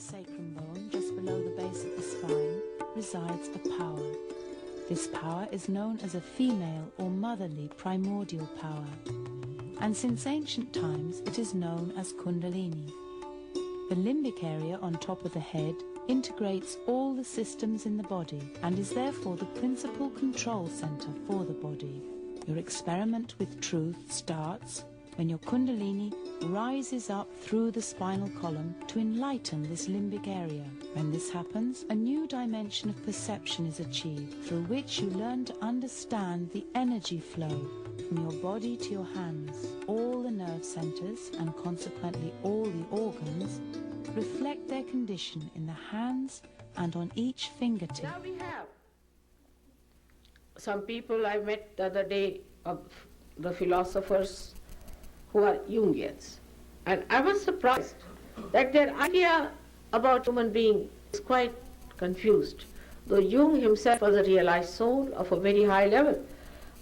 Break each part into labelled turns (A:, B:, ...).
A: sacrum bone, just below the base of the spine, resides a power. This power is known as a female or motherly primordial power, and since ancient times it is known as Kundalini. The limbic area on top of the head integrates all the systems in the body and is therefore the principal control center for the body. Your experiment with truth starts when your Kundalini rises up through the spinal column to enlighten this limbic area. When this happens, a new dimension of perception is achieved, through which you learn to understand the energy flow from your body to your hands. All the nerve centers, and consequently all the organs, reflect their condition in the hands and on each fingertip.
B: Now we have some people I met the other day, of the philosophers who are Jungians, and I was surprised that their idea about human being is quite confused, though Jung himself was a realized soul of a very high level.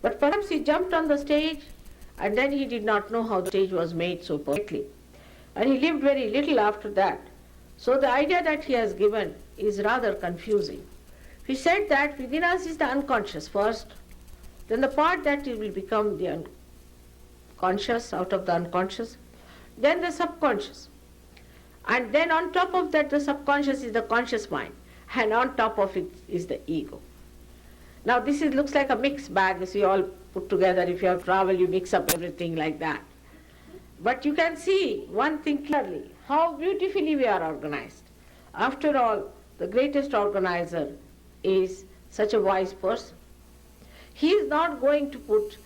B: But perhaps he jumped on the stage and then he did not know how the stage was made so perfectly, and he lived very little after that. So the idea that he has given is rather confusing. He said that within us is the unconscious first, then the part that will become the conscious out of the unconscious, then the subconscious, and then on top of that the subconscious is the conscious mind, and on top of it is the ego. Now this looks like a mixed bag, as you all put together. If you have travel, you mix up everything like that. But you can see one thing clearly, how beautifully we are organized. After all, the greatest organizer is such a wise person. He is not going to put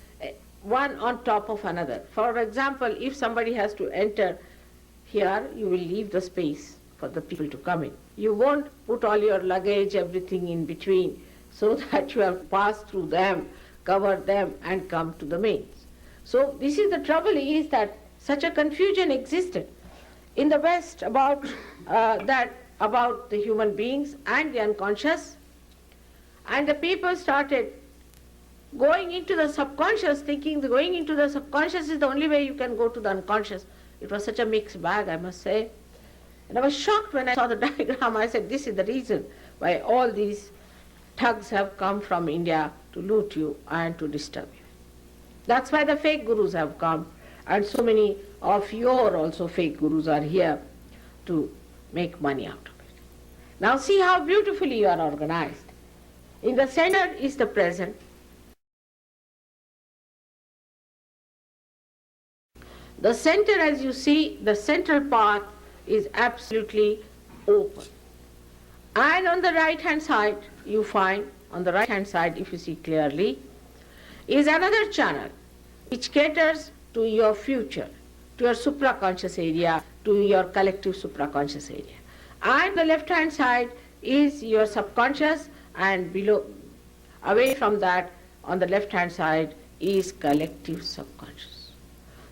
B: one on top of another. For example, if somebody has to enter here, you will leave the space for the people to come in. You won't put all your luggage, everything in between, so that you have to pass through them, cover them, and come to the mains. So this is the trouble, is that such a confusion existed in the West about about the human beings and the unconscious, and the people started going into the subconscious, thinking that going into the subconscious is the only way you can go to the unconscious. It was such a mixed bag, I must say. And I was shocked when I saw the diagram. I said, this is the reason why all these thugs have come from India to loot you and to disturb you. That's why the fake gurus have come, and so many of your also fake gurus are here to make money out of it. Now see how beautifully you are organized. In the center is the present. The center, as you see, the central part is absolutely open. And on the right hand side, you find, on the right hand side, if you see clearly, is another channel which caters to your future, to your supraconscious area, to your collective supraconscious area. And the left hand side is your subconscious, and below, away from that, on the left hand side is collective subconscious.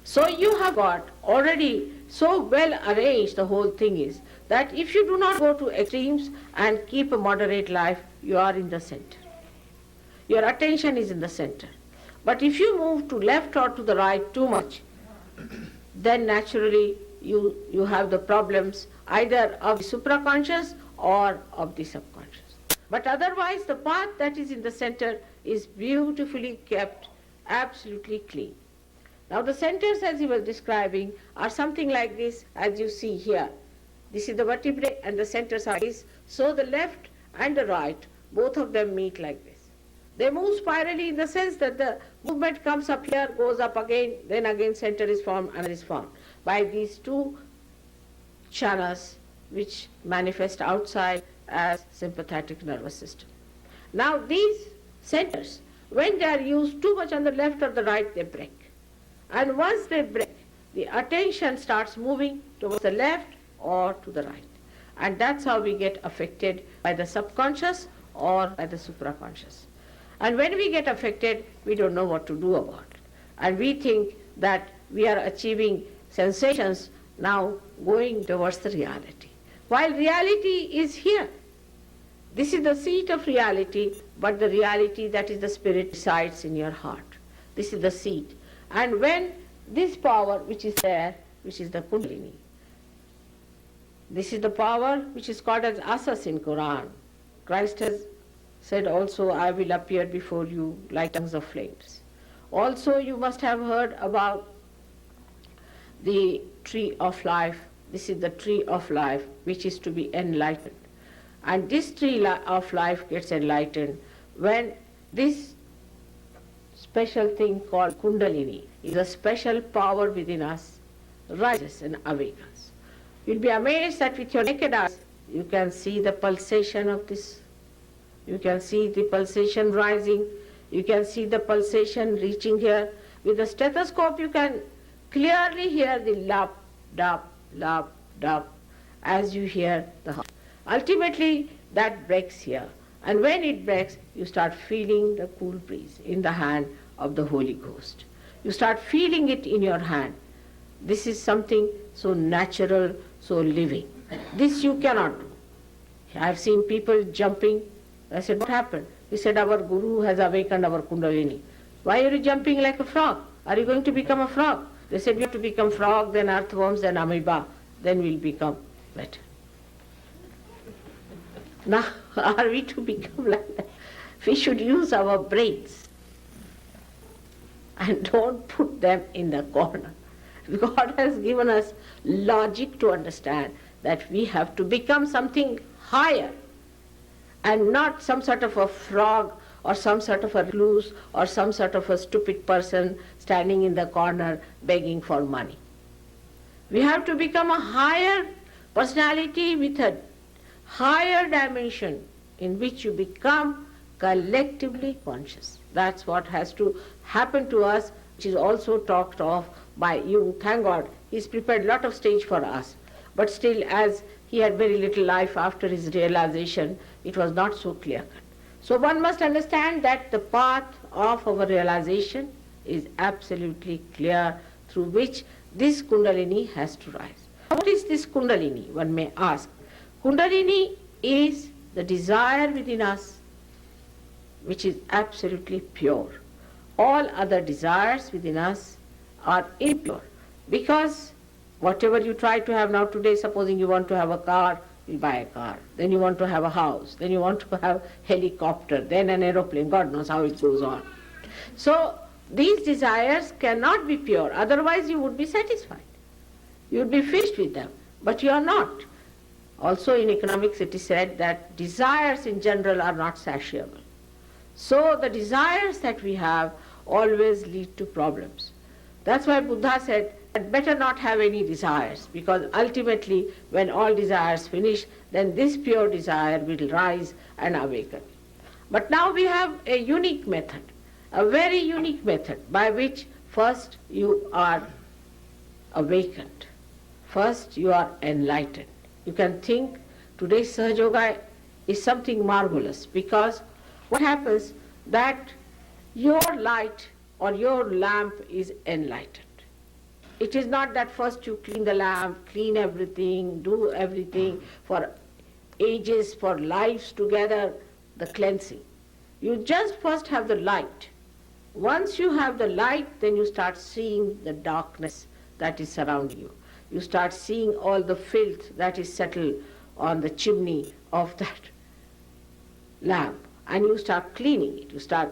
B: So you have got already so well arranged, the whole thing is, that if you do not go to extremes and keep a moderate life, you are in the center. Your attention is in the center. But if you move to left or to the right too much, then naturally you have the problems either of the supraconscious or of the subconscious. But otherwise the path that is in the center is beautifully kept, absolutely clean. Now the centers, as he was describing, are something like this, as you see here. This is the vertebrae and the centers are this. So the left and the right, both of them meet like this. They move spirally in the sense that the movement comes up here, goes up again, then again center is formed and is formed by these two channels which manifest outside as sympathetic nervous system. Now these centers, when they are used too much on the left or the right, they break. And once they break, the attention starts moving towards the left or to the right. And that's how we get affected by the subconscious or by the supraconscious. And when we get affected, we don't know what to do about it. And we think that we are achieving sensations now going towards the reality. While reality is here. This is the seat of reality, but the reality that is the spirit resides in your heart. This is the seat. And when this power which is there, which is the Kundalini, This is the power which is called as asas in Quran. Christ has said also, I will appear before you like tongues of flames. Also you must have heard about the tree of life. This is the tree of life which is to be enlightened. And this tree of life gets enlightened when this special thing called Kundalini is a special power within us, rises and awakens. You'll be amazed that with your naked eyes you can see the pulsation of this. You can see the pulsation rising. You can see the pulsation reaching here. With the stethoscope you can clearly hear the lap, dap, lap, dap as you hear the heart. Ultimately that breaks here. And when it breaks, you start feeling the cool breeze in the hand of the Holy Ghost. You start feeling it in your hand. This is something so natural, so living. This you cannot do. I have seen people jumping. I said, what happened? He said, our Guru has awakened our Kundalini. Why are you jumping like a frog? Are you going to become a frog? They said, we have to become frog, then earthworms, then amoeba, then we'll become better. Now, are we to become like that? We should use our brains and don't put them in the corner. God has given us logic to understand that we have to become something higher and not some sort of a frog or some sort of a recluse or some sort of a stupid person standing in the corner begging for money. We have to become a higher personality with a higher dimension in which you become collectively conscious. That's what has to happen to us, which is also talked of by Jung. Thank God, he's prepared a lot of stage for us. But still, as he had very little life after his realization, it was not so clear-cut. So one must understand that the path of our realization is absolutely clear, through which this Kundalini has to rise. What is this Kundalini, one may ask? Kundalini is the desire within us which is absolutely pure. All other desires within us are impure, because whatever you try to have now today, supposing you want to have a car, you buy a car. Then you want to have a house. Then you want to have helicopter, then an aeroplane. God knows how it goes on. So these desires cannot be pure, otherwise you would be satisfied. You would be finished with them, but you are not. Also in economics it is said that desires in general are not satiable. So the desires that we have always lead to problems. That's why Buddha said that better not have any desires, because ultimately when all desires finish, then this pure desire will rise and awaken. But now we have a unique method, a very unique method by which first you are awakened, first you are enlightened. You can think today's Sahaja Yoga is something marvelous, because what happens that your light or your lamp is enlightened. It is not that first you clean the lamp, clean everything, do everything for ages, for lives together, the cleansing. You just first have the light. Once you have the light, then you start seeing the darkness that is surrounding you. You start seeing all the filth that is settled on the chimney of that lamp, and you start cleaning it. You start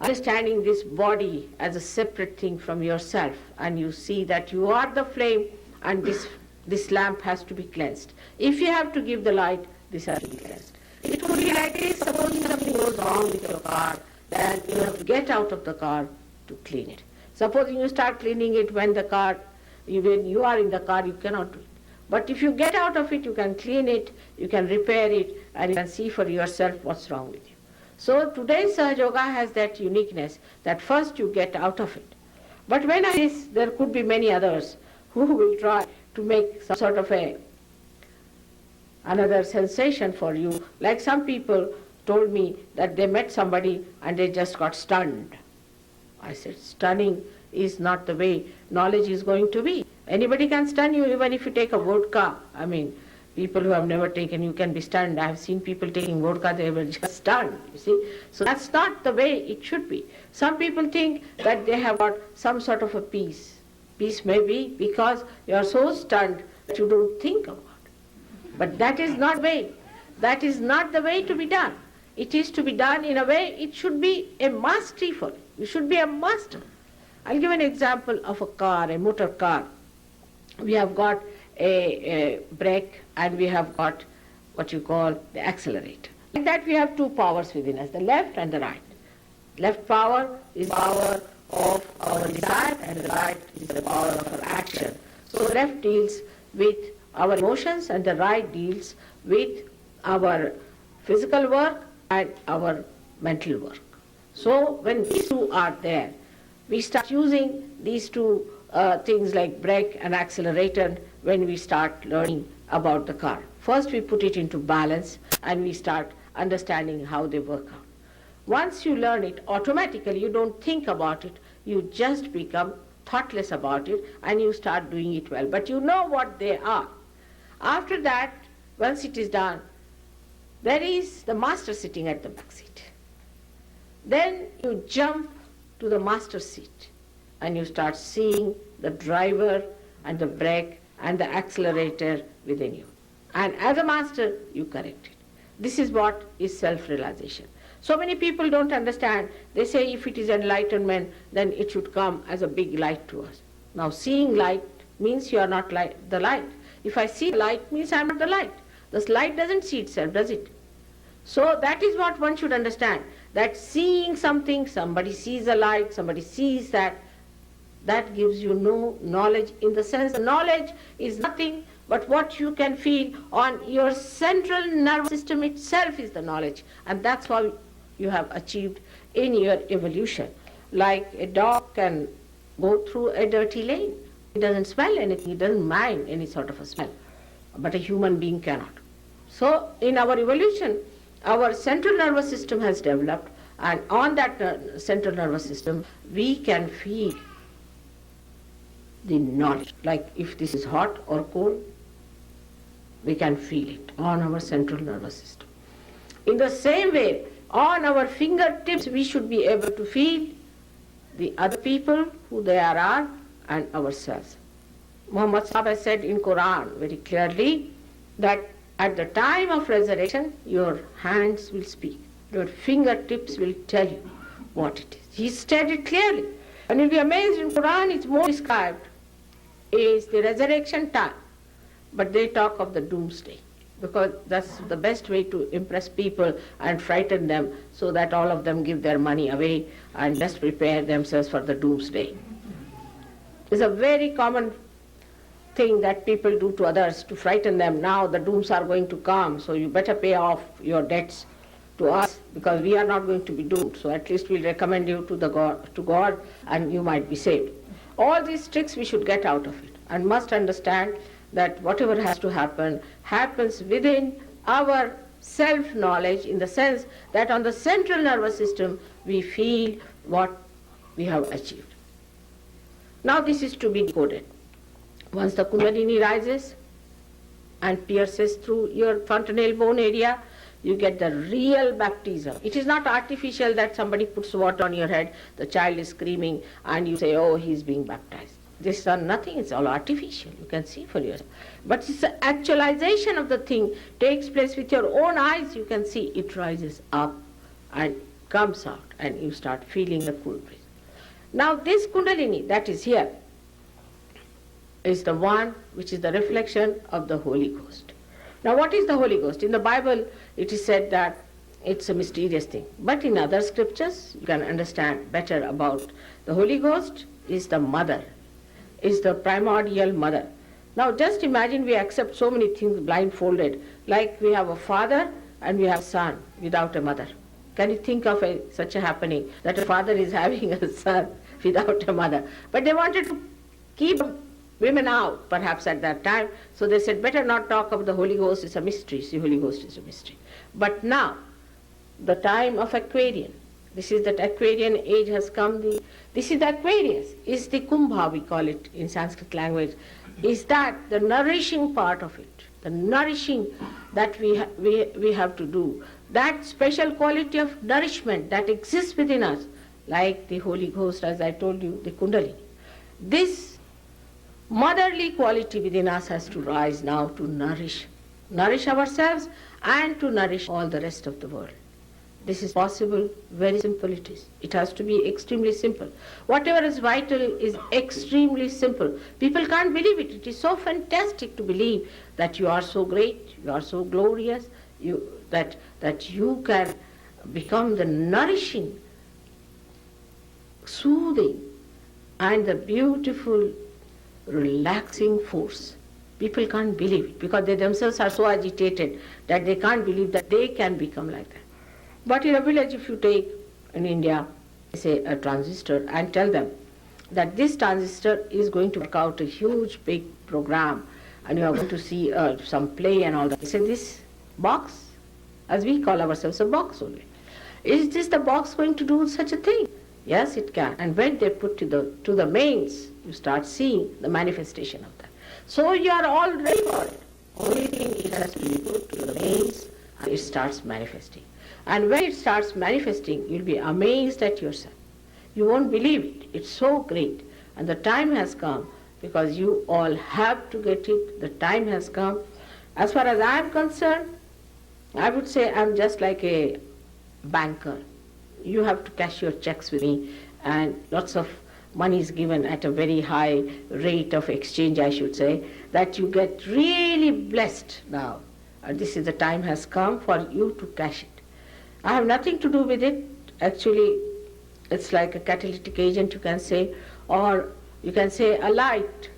B: understanding this body as a separate thing from yourself, and you see that you are the flame, and this lamp has to be cleansed. If you have to give the light, this has to be cleansed. It could be like this: supposing something goes wrong with your car, then you have to get out of the car to clean it. Supposing you start cleaning it when you are in the car, you cannot do it. But if you get out of it, you can clean it, you can repair it, and you can see for yourself what's wrong with you. So today's Sahaja Yoga has that uniqueness that first you get out of it. But when I say there could be many others who will try to make some sort of another sensation for you. Like some people told me that they met somebody and they just got stunned. I said, stunning is not the way knowledge is going to be. Anybody can stun you, even if you take a vodka. I mean, people who have never taken, you can be stunned. I have seen people taking vodka, they were just stunned, you see. So that's not the way it should be. Some people think that they have got some sort of a peace. Peace may be because you are so stunned that you don't think about. But that is not the way. That is not the way to be done. It is to be done in a way, it should be a mastery for it. You should be a master. I'll give an example of a car, a motor car. We have got a brake and we have got what you call the accelerator. Like that we have two powers within us, the left and the right. Left power is power of our desire and the right is the power of our action. So the left deals with our emotions and the right deals with our physical work and our mental work. So when these two are there, we start using these two things like brake and accelerator when we start learning about the car. First we put it into balance and we start understanding how they work out. Once you learn it, automatically you don't think about it, you just become thoughtless about it and you start doing it well. But you know what they are. After that, once it is done, there is the master sitting at the back seat. Then you jump to the master seat and you start seeing the driver and the brake and the accelerator within you. And as a master, you correct it. This is what is self-realization. So many people don't understand. They say if it is enlightenment, then it should come as a big light to us. Now seeing light means you are not the light. If I see light, means I am not the light. The light doesn't see itself, does it? So that is what one should understand. That seeing something, somebody sees a light, somebody sees that gives you no knowledge, in the sense knowledge is nothing but what you can feel on your central nervous system itself is the knowledge. And that's how you have achieved in your evolution. Like a dog can go through a dirty lane. It doesn't smell anything, it doesn't mind any sort of a smell. But a human being cannot. So in our evolution, our central nervous system has developed, and on that central nervous system, we can feel the knowledge. Like if this is hot or cold, we can feel it on our central nervous system. In the same way, on our fingertips, we should be able to feel the other people, who they are, and ourselves. Muhammad Sahib said in Quran very clearly that at the time of resurrection, your hands will speak. Your fingertips will tell you what it is. He stated clearly. And you'll be amazed, in Quran it's more described is the resurrection time. But they talk of the doomsday, because that's the best way to impress people and frighten them, so that all of them give their money away and just prepare themselves for the doomsday. It's a very common thing that people do to others to frighten them. Now the dooms are going to come, so you better pay off your debts to us, because we are not going to be doomed. So at least we'll recommend you to God and you might be saved. All these tricks we should get out of it, and must understand that whatever has to happen happens within our self-knowledge, in the sense that on the central nervous system we feel what we have achieved. Now this is to be decoded. Once the Kundalini rises and pierces through your fontanelle bone area, you get the real baptism. It is not artificial that somebody puts water on your head, the child is screaming, and you say, oh, he's being baptized. This is nothing, it's all artificial. You can see for yourself. But it's the actualization of the thing takes place with your own eyes. You can see it rises up and comes out, and you start feeling the cool breeze. Now this Kundalini that is here is the one which is the reflection of the Holy Ghost. Now what is the Holy Ghost? In the Bible it is said that it's a mysterious thing. But in other scriptures you can understand better about the Holy Ghost is the mother, is the primordial mother. Now just imagine we accept so many things blindfolded, like we have a father and we have a son without a mother. Can you think of such a happening, that a father is having a son without a mother? But they wanted to keep women out, perhaps at that time, so they said, better not talk of the Holy Ghost, it's a mystery. The Holy Ghost is a mystery. But now, the time of Aquarian, this is that Aquarian age has come. This is the Aquarius, is the Kumbha, we call it in Sanskrit language. Is that the nourishing part of it, the nourishing that we have to do, that special quality of nourishment that exists within us, like the Holy Ghost, as I told you, the Kundalini. This motherly quality within us has to rise now to nourish ourselves and to nourish all the rest of the world. This is possible, very simple it is. It has to be extremely simple. Whatever is vital is extremely simple. People can't believe it. It is so fantastic to believe that you are so great, you are so glorious, that you can become the nourishing, soothing, and the beautiful, relaxing force. People can't believe it because they themselves are so agitated that they can't believe that they can become like that. But in a village, if you take in India, say a transistor, and tell them that this transistor is going to work out a huge big program and you are going to see some play and all that. They say, this box, as we call ourselves a box only, is this the box going to do such a thing? Yes, it can. And when they put to the mains, you start seeing the manifestation of that. So you are all ready for it. Only thing, it has to be put to the mains and it starts manifesting. And when it starts manifesting, you'll be amazed at yourself. You won't believe it. It's so great. And the time has come because you all have to get it. The time has come. As far as I'm concerned, I would say I'm just like a banker. You have to cash your checks with me, and lots of money is given at a very high rate of exchange, I should say, that you get really blessed now. And this is the time has come for you to cash it. I have nothing to do with it. Actually, it's like a catalytic agent, you can say, or you can say a light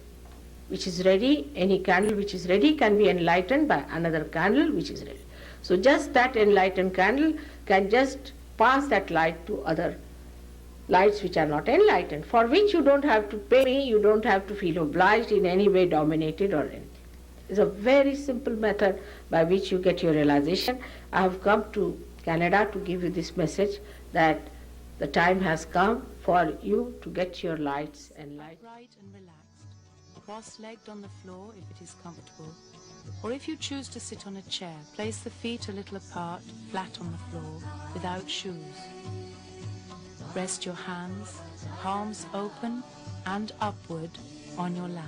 B: which is ready. Any candle which is ready can be enlightened by another candle which is ready. So just that enlightened candle can just pass that light to other lights which are not enlightened, for which you don't have to pay me, you don't have to feel obliged in any way, dominated or anything. It's a very simple method by which you get your realization. I have come to Canada to give you this message that the time has come for you to get your lights and light.
A: Upright and relaxed, cross-legged on the floor if it is comfortable, or if you choose to sit on a chair, place the feet a little apart, flat on the floor, without shoes. Rest your hands, palms open and upward on your lap.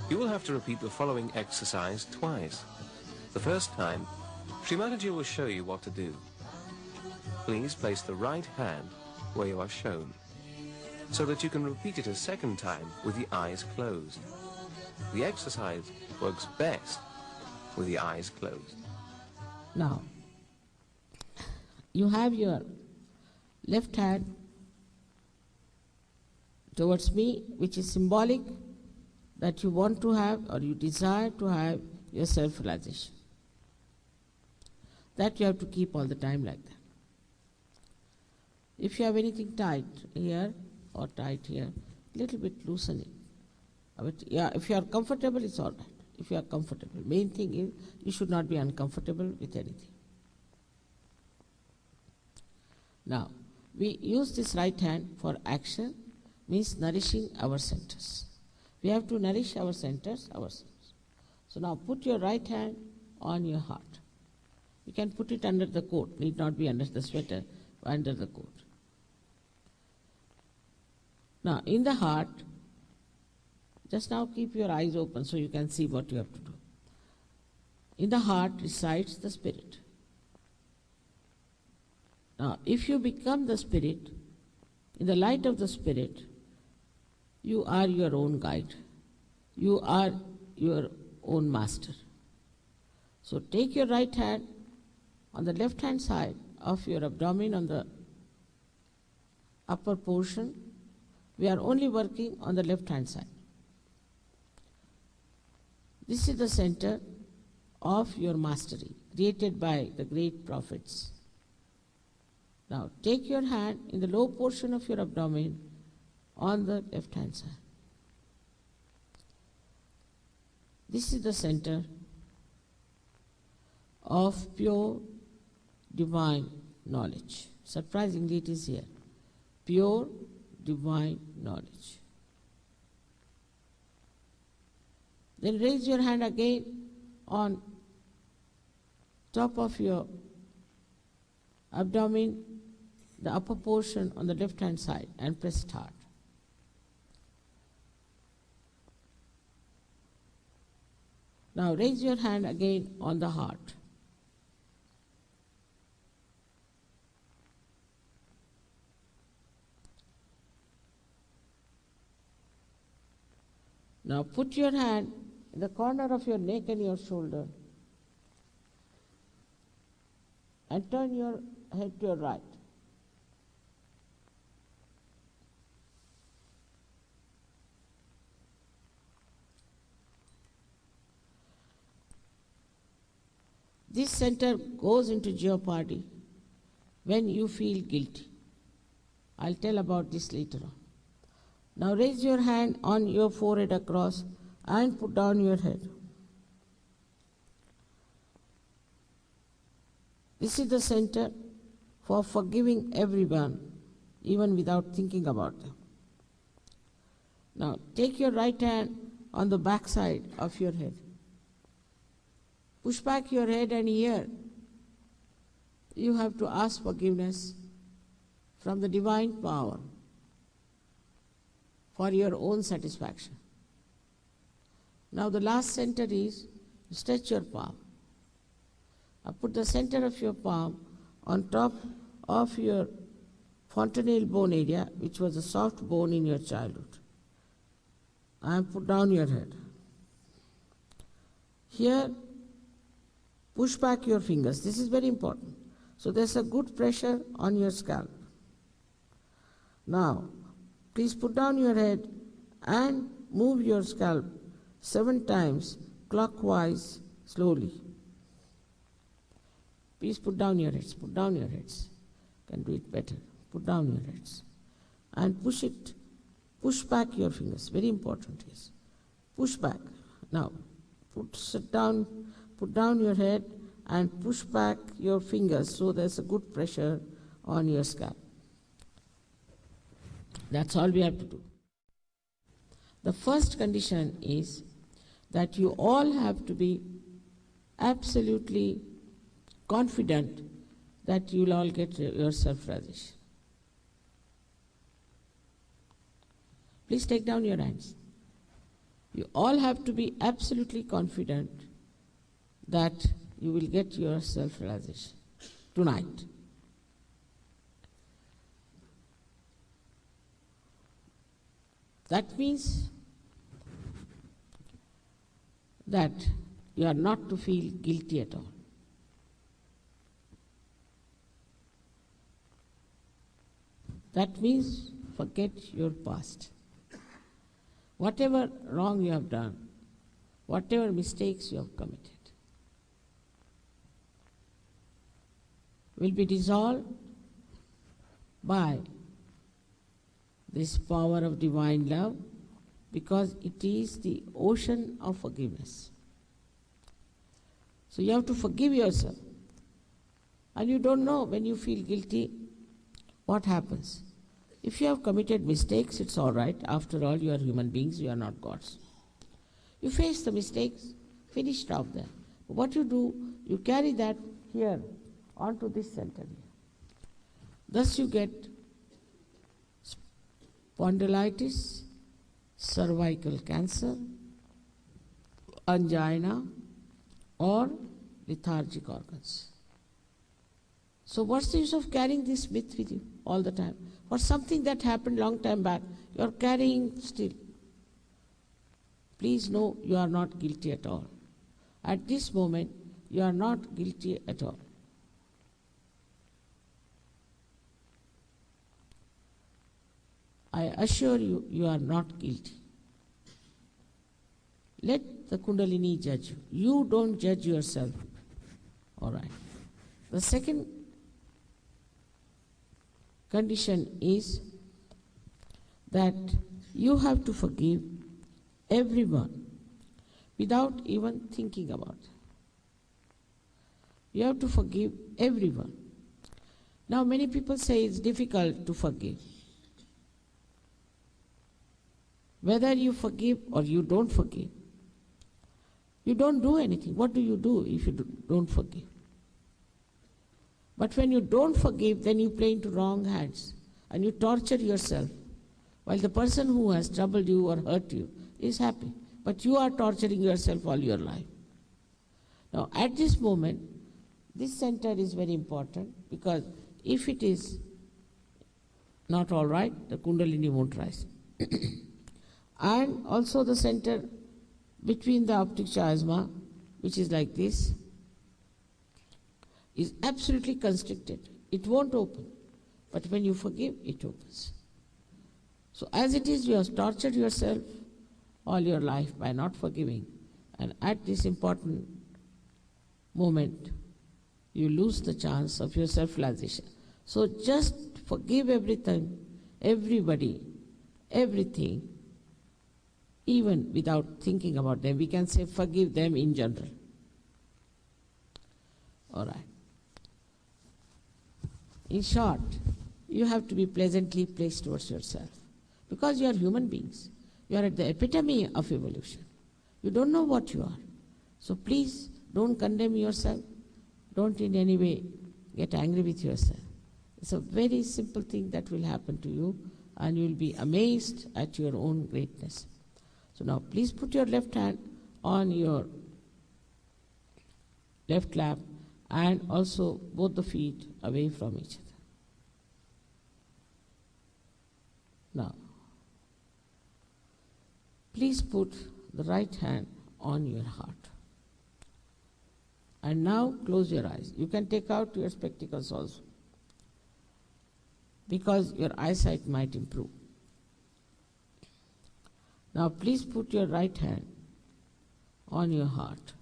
C: You will have to repeat the following exercise twice. The first time, Shri Mataji will show you what to do. Please place the right hand where you are shown, so that you can repeat it a second time with the eyes closed. The exercise works best with the eyes closed.
B: Now, you have your left hand towards me, which is symbolic that you want to have or you desire to have your self-realization. That you have to keep all the time like that. If you have anything tight here or tight here, little bit loosen it. But yeah, if you are comfortable, it's all right. If you are comfortable. Main thing is you should not be uncomfortable with anything. Now, we use this right hand for action, means nourishing our centers. We have to nourish our centers ourselves. So now put your right hand on your heart. You can put it under the coat, need not be under the sweater, under the coat. Now in the heart, just now keep your eyes open so you can see what you have to do. In the heart resides the spirit. Now if you become the spirit, in the light of the spirit, you are your own guide. You are your own master. So take your right hand on the left hand side of your abdomen, on the upper portion. We are only working on the left hand side. This is the center of your mastery, created by the great prophets. Now take your hand in the low portion of your abdomen on the left hand side. This is the center of pure divine knowledge. Surprisingly, it is here. Pure divine knowledge. Then raise your hand again on top of your abdomen. the upper portion on the left hand side and press it hard. Now raise your hand again on the heart. Now put your hand in the corner of your neck and your shoulder and turn your head to your right. This center goes into jeopardy when you feel guilty. I'll tell about this later on. Now raise your hand on your forehead across and put down your head. This is the center for forgiving everyone, even without thinking about them. Now take your right hand on the back side of your head. Push back your head, and here you have to ask forgiveness from the divine power for your own satisfaction. Now the last center is stretch your palm. Now put the center of your palm on top of your fontanelle bone area, which was a soft bone in your childhood, and put down your head. Here, push back your fingers. This is very important. So there's a good pressure on your scalp. Now, please put down your head and move your scalp 7 times clockwise slowly. Please put down your heads. Put down your heads. Can do it better. Put down your heads. And push it. Push back your fingers. Very important, yes. Push back. Now, sit down. Put down your head and push back your fingers so there's a good pressure on your scalp. That's all we have to do. The first condition is that you all have to be absolutely confident that you'll all get your self-realization. Please take down your hands. You all have to be absolutely confident that you will get your self-realization tonight. That means that you are not to feel guilty at all. That means forget your past. Whatever wrong you have done, whatever mistakes you have committed, will be dissolved by this power of divine love, because it is the ocean of forgiveness. So you have to forgive yourself. And you don't know when you feel guilty what happens. If you have committed mistakes, it's all right. After all, you are human beings, you are not gods. You face the mistakes, finished off there. But what you do, you carry that here onto this center here. Thus you get spondylitis, cervical cancer, angina, or lethargic organs. So what's the use of carrying this myth with you all the time? For something that happened long time back, you are carrying still. Please know you are not guilty at all. At this moment, you are not guilty at all. I assure you, you are not guilty. Let the Kundalini judge you. You don't judge yourself. All right. The second condition is that you have to forgive everyone without even thinking about it. You have to forgive everyone. Now many people say it's difficult to forgive. Whether you forgive or you don't forgive, you don't do anything. What do you do if you don't forgive? But when you don't forgive, then you play into wrong hands and you torture yourself, while the person who has troubled you or hurt you is happy. But you are torturing yourself all your life. Now, at this moment, this center is very important, because if it is not all right, the Kundalini won't rise. And also the center between the optic chiasma, which is like this, is absolutely constricted. It won't open. But when you forgive, it opens. So as it is, you have tortured yourself all your life by not forgiving. And at this important moment, you lose the chance of your self-realization. So just forgive everything, everybody, everything, even without thinking about them. We can say forgive them in general. All right. In short, you have to be pleasantly placed towards yourself, because you are human beings. You are at the epitome of evolution. You don't know what you are. So please don't condemn yourself. Don't in any way get angry with yourself. It's a very simple thing that will happen to you, and you will be amazed at your own greatness. So now please put your left hand on your left lap, and also both the feet away from each other. Now, please put the right hand on your heart. And now close your eyes. You can take out your spectacles also, because your eyesight might improve. Now please put your right hand on your heart.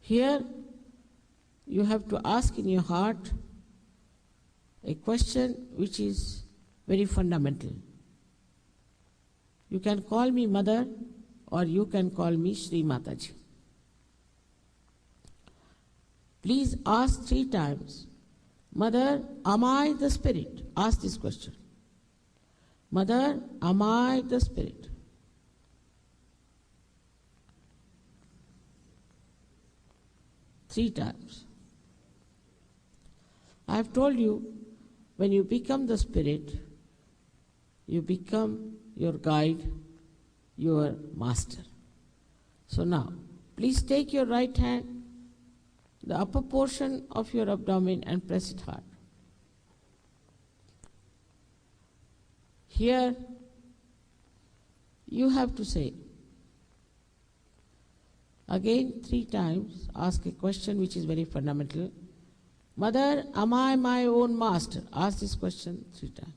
B: Here, you have to ask in your heart a question which is very fundamental. You can call me Mother, or you can call me Shri Mataji. Please ask 3 times, Mother, am I the Spirit? Ask this question. Mother, am I the Spirit? Three times. I have told you, when you become the Spirit, you become your guide, your master. So now, please take your right hand, the upper portion of your abdomen, and press it hard. Here, you have to say, again 3 times, ask a question which is very fundamental. Mother, am I my own master? Ask this question 3 times.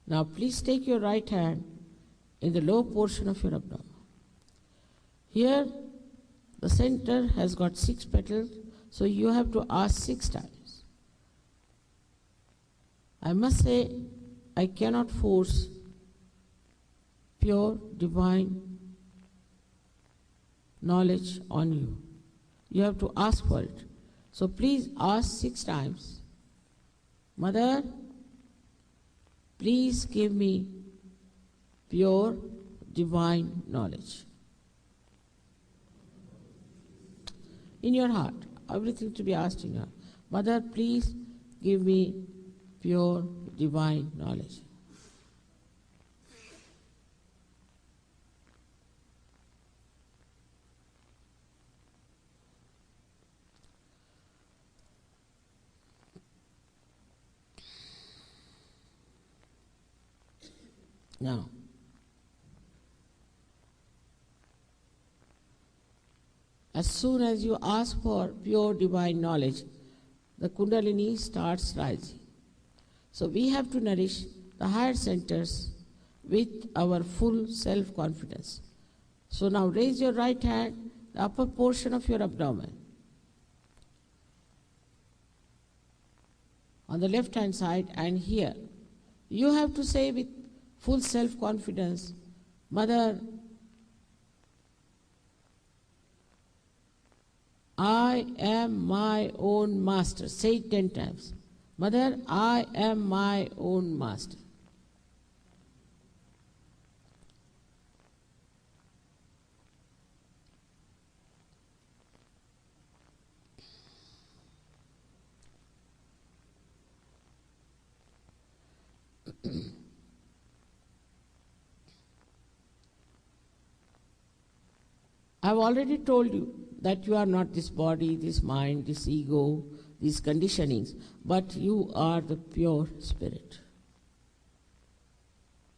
B: Now please take your right hand in the lower portion of your abdomen. Here the center has got 6 petals, so you have to ask 6 times. I must say, I cannot force pure divine knowledge on you. You have to ask for it. So please ask 6 times. Mother, please give me pure divine knowledge. In your heart, everything to be asked in your heart. Mother, please give me pure divine knowledge. Now, as soon as you ask for pure divine knowledge, the Kundalini starts rising. So we have to nourish the higher centers with our full self-confidence. So now raise your right hand, the upper portion of your abdomen. On the left hand side, and here you have to say with full self-confidence, Mother, I am my own master. Say it 10 times. Mother, I am my own master. I've already told you that you are not this body, this mind, this ego, these conditionings, but you are the pure spirit.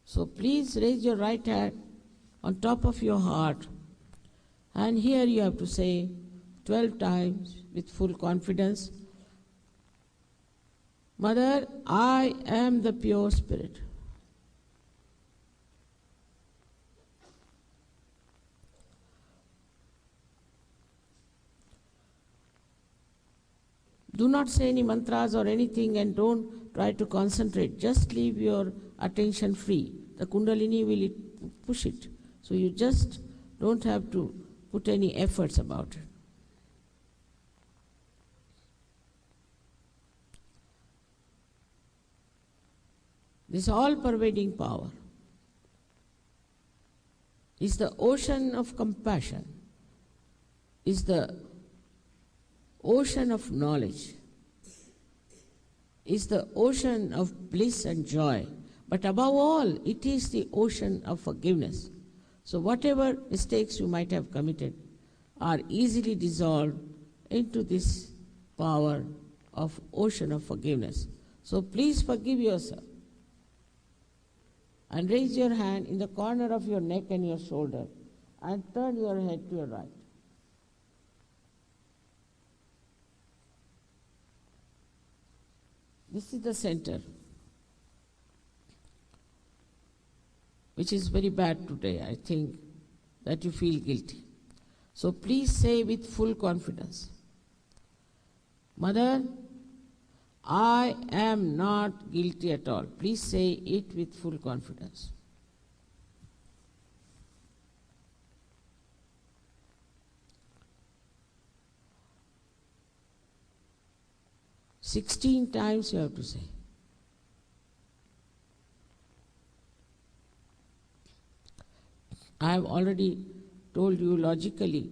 B: So please raise your right hand on top of your heart, and here you have to say 12 times with full confidence, Mother, I am the pure spirit. Do not say any mantras or anything, and don't try to concentrate. Just leave your attention free. The Kundalini will push it. So you just don't have to put any efforts about it. This all-pervading power is the ocean of compassion, is the ocean of knowledge, is the ocean of bliss and joy, but above all, it is the ocean of forgiveness. So whatever mistakes you might have committed are easily dissolved into this power of ocean of forgiveness. So please forgive yourself. And raise your hand in the corner of your neck and your shoulder and turn your head to your right. This is the center, which is very bad today. I think that you feel guilty. So please say with full confidence, Mother, I am not guilty at all. Please say it with full confidence. "16 times you have to say. I have already told you logically,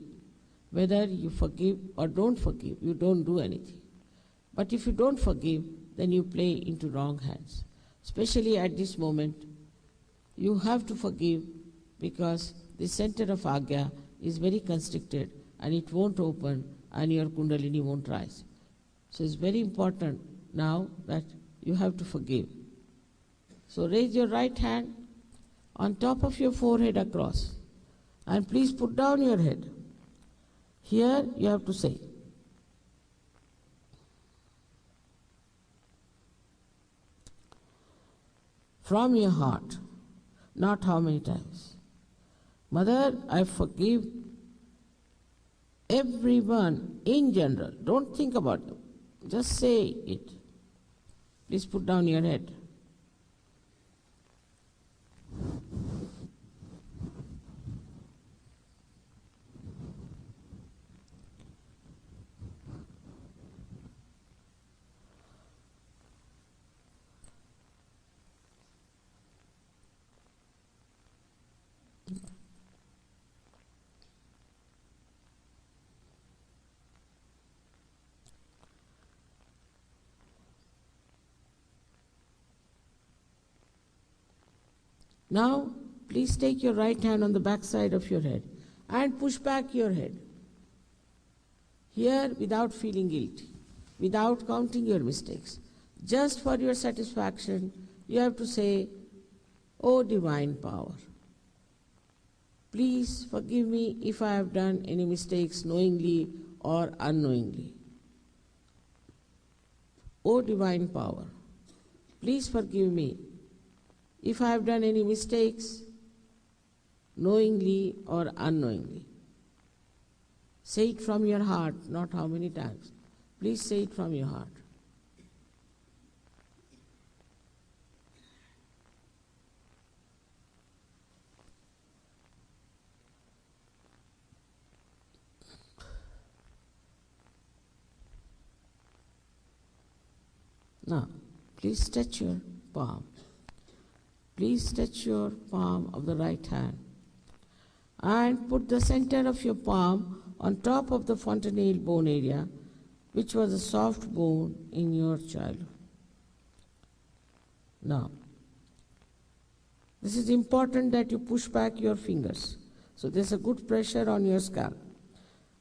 B: whether you forgive or don't forgive, you don't do anything. But if you don't forgive, then you play into wrong hands. Especially at this moment, you have to forgive because the center of Agya is very constricted and it won't open and your Kundalini won't rise. So it's very important now that you have to forgive. So raise your right hand on top of your forehead across and please put down your head. Here you have to say, from your heart, not how many times. Mother, I forgive everyone in general. Don't think about them. Just say it. Please put down your head. Now, please take your right hand on the back side of your head and push back your head. Here, without feeling guilty, without counting your mistakes, just for your satisfaction, you have to say, "O divine power, please forgive me if I have done any mistakes knowingly or unknowingly. O divine power, please forgive me if I have done any mistakes, knowingly or unknowingly. Say it from your heart, not how many times. Please say it from your heart. Now, please stretch your palm. Please stretch your palm of the right hand and put the center of your palm on top of the fontanelle bone area, which was a soft bone in your childhood. Now, this is important that you push back your fingers. So there's a good pressure on your scalp.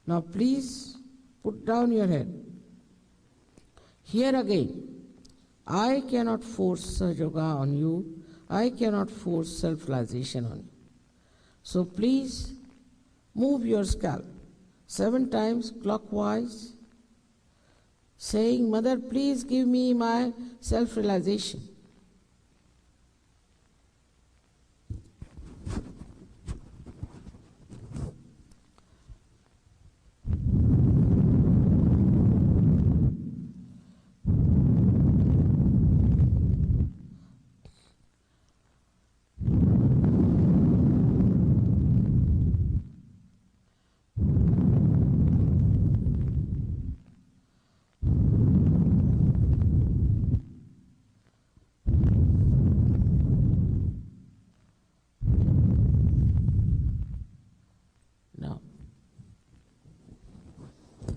B: Now please put down your head. Here again, I cannot force Sahaja Yoga on you. I cannot force self-realization on you. So please move your scalp 7 times clockwise, saying, Mother, please give me my self-realization.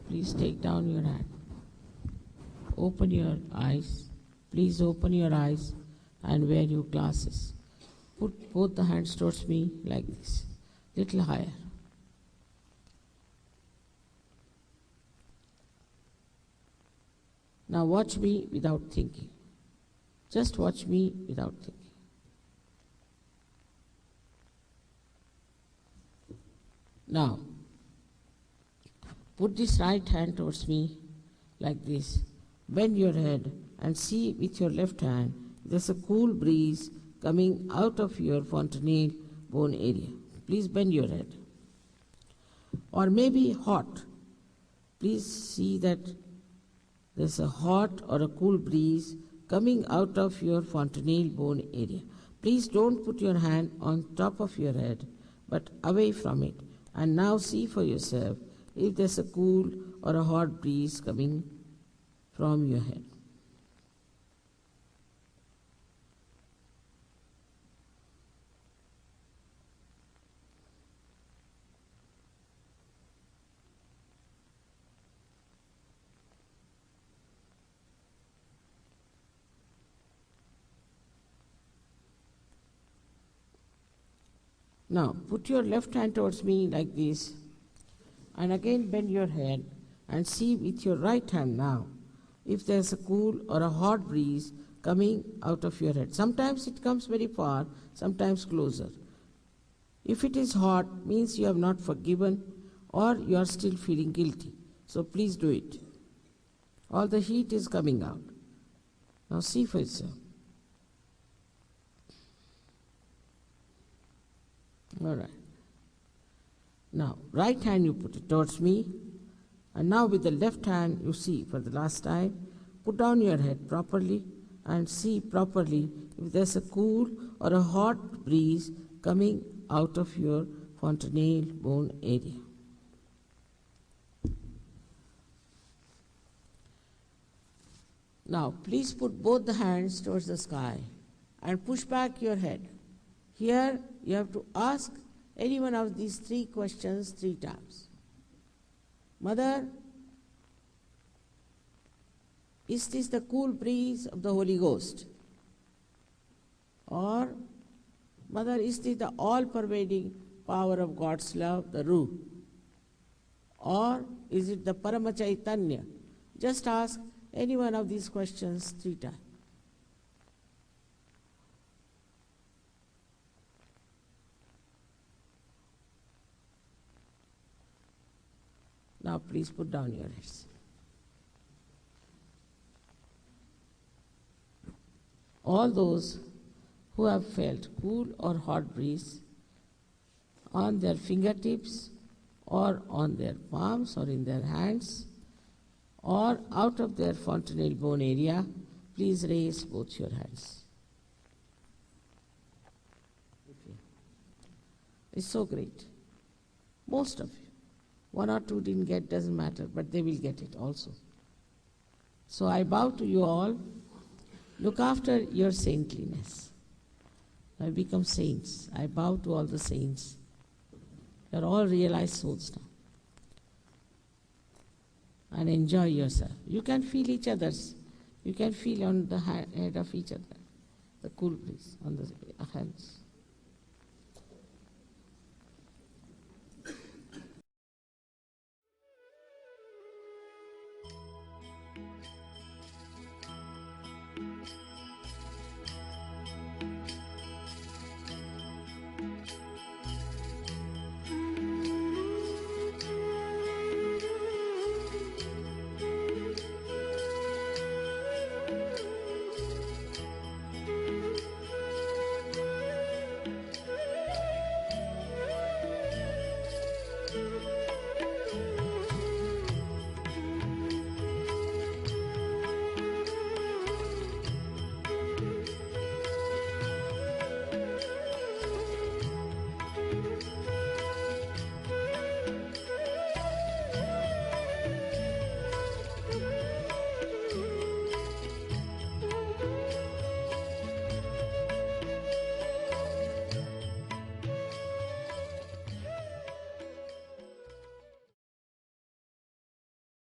B: Please take down your hand. Open your eyes. Please open your eyes and wear your glasses. Put both the hands towards me like this, little higher. Now watch me without thinking. Just watch me without thinking. Now, put this right hand towards me like this. Bend your head and see with your left hand there's a cool breeze coming out of your fontanelle bone area. Please bend your head. Or maybe hot. Please see that there's a hot or a cool breeze coming out of your fontanelle bone area. Please don't put your hand on top of your head, but away from it. And now see for yourself if there's a cool or a hot breeze coming from your head. Now, put your left hand towards me like this, and again bend your head and see with your right hand now if there's a cool or a hot breeze coming out of your head. Sometimes it comes very far, sometimes closer. If it is hot, means you have not forgiven or you are still feeling guilty. So please do it. All the heat is coming out. Now see for yourself. All right. Now, right hand you put it towards me, and now with the left hand you see for the last time, put down your head properly and see properly if there's a cool or a hot breeze coming out of your fontanelle bone area. Now, please put both the hands towards the sky and push back your head. Here you have to ask any one of these 3 questions 3 times. Mother, is this the cool breeze of the Holy Ghost? Or, Mother, is this the all-pervading power of God's love, the Ruh? Or is it the Parama Chaitanya? Just ask any one of these questions 3 times. Now please put down your heads. All those
D: who have felt cool or hot breeze on their fingertips or on their palms or in their hands or out of their fontanelle bone area, please raise both your hands. It's so great. Most of you. One or two didn't get, doesn't matter, but they will get it also. So I bow to you all. Look after your saintliness. I become saints. I bow to all the saints. You're all realized souls now. And enjoy yourself. You can feel each other's. You can feel on the head of each other the cool breeze on the hands.